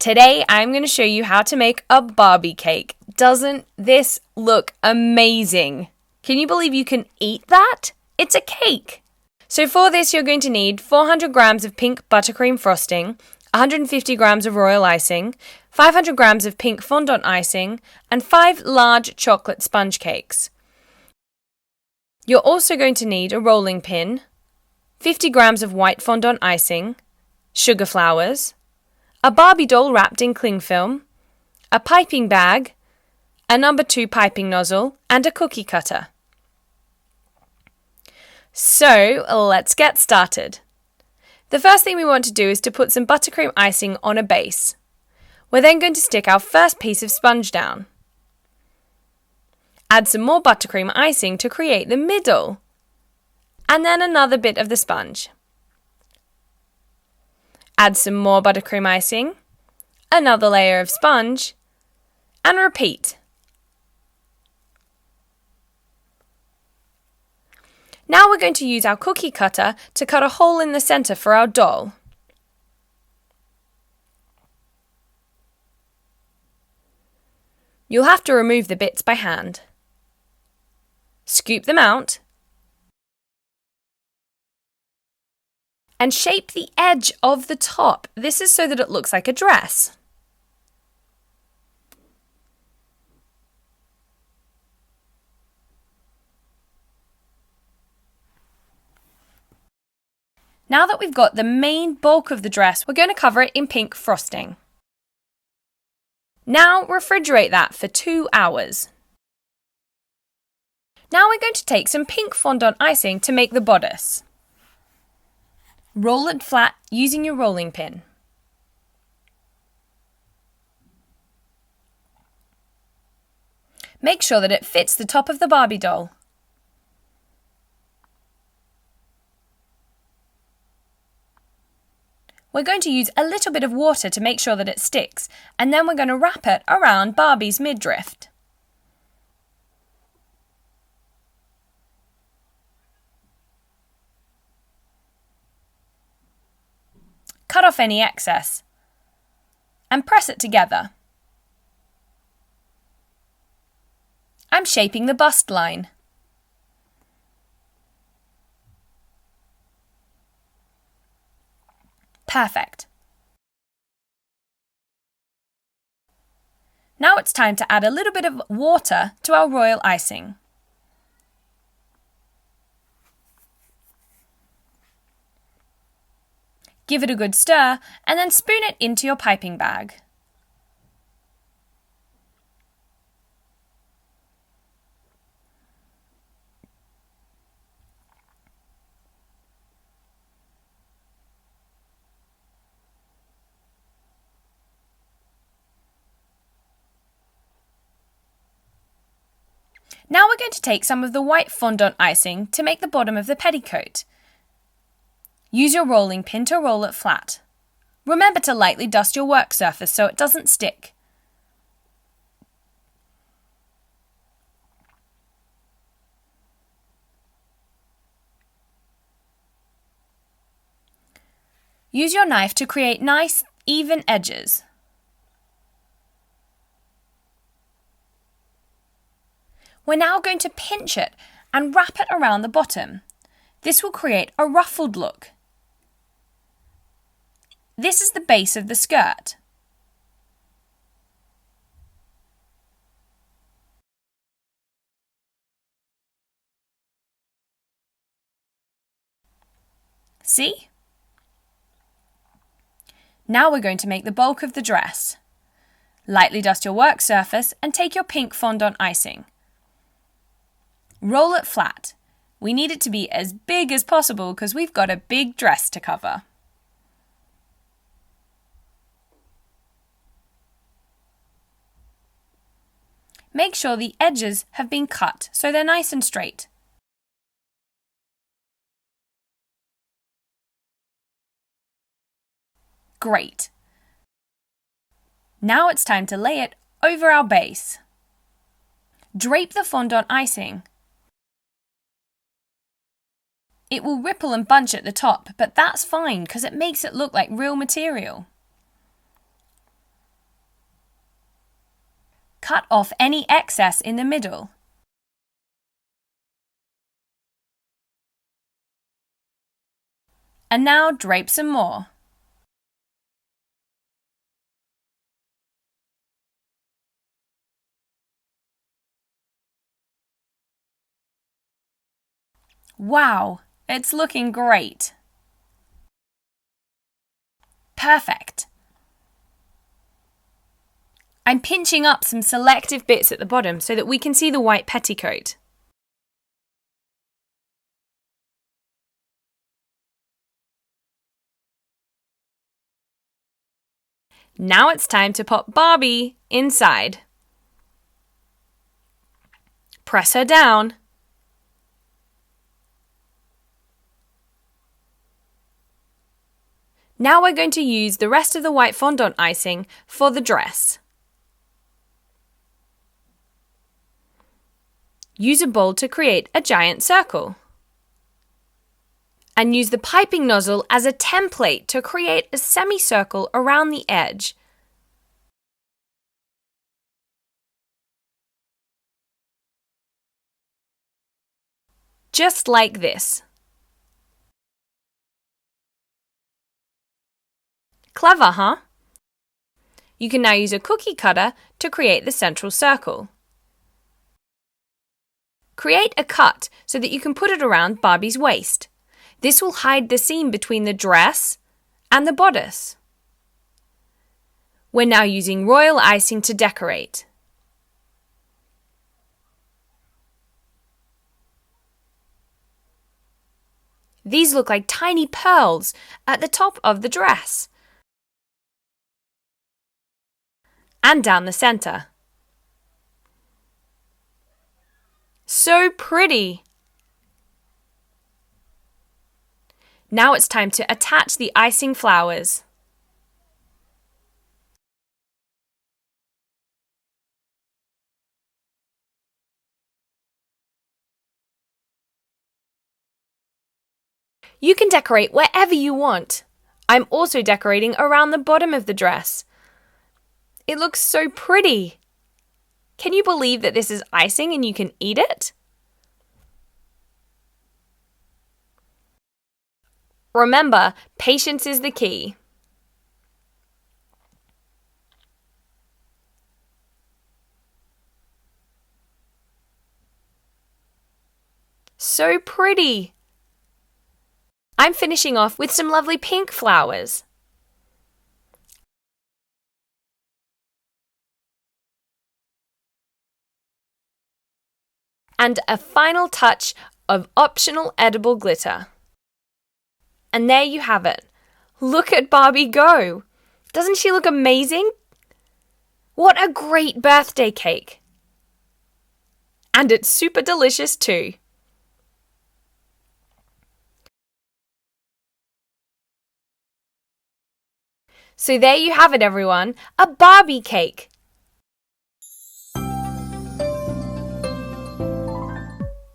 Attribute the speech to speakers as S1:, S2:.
S1: Today I'm going to show you how to make a Barbie cake. Doesn't this look amazing? Can you believe you can eat that? It's a cake. So for this you're going to need 400 grams of pink buttercream frosting, 150 grams of royal icing, 500 grams of pink fondant icing, and 5 large chocolate sponge cakes. You're also going to need a rolling pin, 50 grams of white fondant icing, sugar flowers, a Barbie doll wrapped in cling film, a piping bag, a number 2 piping nozzle, and a cookie cutter. So let's get started. The first thing we want to do is to put some buttercream icing on a base. We're then going to stick our first piece of sponge down. Add some more buttercream icing to create the middle, and then another bit of the sponge. Add some more buttercream icing, another layer of sponge, and repeat. Now we're going to use our cookie cutter to cut a hole in the centre for our doll. You'll have to remove the bits by hand. Scoop them out and shape the edge of the top. This is so that it looks like a dress. Now that we've got the main bulk of the dress, we're going to cover it in pink frosting. Now refrigerate that for 2 hours. Now we're going to take some pink fondant icing to make the bodice. Roll it flat using your rolling pin. Make sure that it fits the top of the Barbie doll. We're going to use a little bit of water to make sure that it sticks, and then we're going to wrap it around Barbie's midriff. Cut off any excess and press it together. I'm shaping the bust line. Perfect. Now it's time to add a little bit of water to our royal icing. Give it a good stir and then spoon it into your piping bag. Now we're going to take some of the white fondant icing to make the bottom of the petticoat. Use your rolling pin to roll it flat. Remember to lightly dust your work surface so it doesn't stick. Use your knife to create nice, even edges. We're now going to pinch it and wrap it around the bottom. This will create a ruffled look. This is the base of the skirt. See? Now we're going to make the bulk of the dress. Lightly dust your work surface and take your pink fondant icing. Roll it flat. We need it to be as big as possible because we've got a big dress to cover. Make sure the edges have been cut so they're nice and straight. Great. Now it's time to lay it over our base. Drape the fondant icing. It will ripple and bunch at the top, but that's fine because it makes it look like real material. cut off any excess in the middle. And now drape some more. Wow, it's looking great. Perfect. I'm pinching up some selective bits at the bottom so that we can see the white petticoat. Now it's time to pop Barbie inside. Press her down. Now we're going to use the rest of the white fondant icing for the dress. Use a bowl to create a giant circle. And use the piping nozzle as a template to create a semicircle around the edge. Just like this. Clever, huh? You can now use a cookie cutter to create the central circle. Create a cut so that you can put it around Barbie's waist. This will hide the seam between the dress and the bodice. We're now using royal icing to decorate. These look like tiny pearls at the top of the dress. And down the center. So pretty! Now it's time to attach the icing flowers. You can decorate wherever you want. I'm also decorating around the bottom of the dress. It looks so pretty. Can you believe that this is icing and you can eat it? Remember, patience is the key. So pretty! I'm finishing off with some lovely pink flowers. And a final touch of optional edible glitter. And there you have it. Look at Barbie go! Doesn't she look amazing? What a great birthday cake! And it's super delicious too. So there you have it, everyone, a Barbie cake.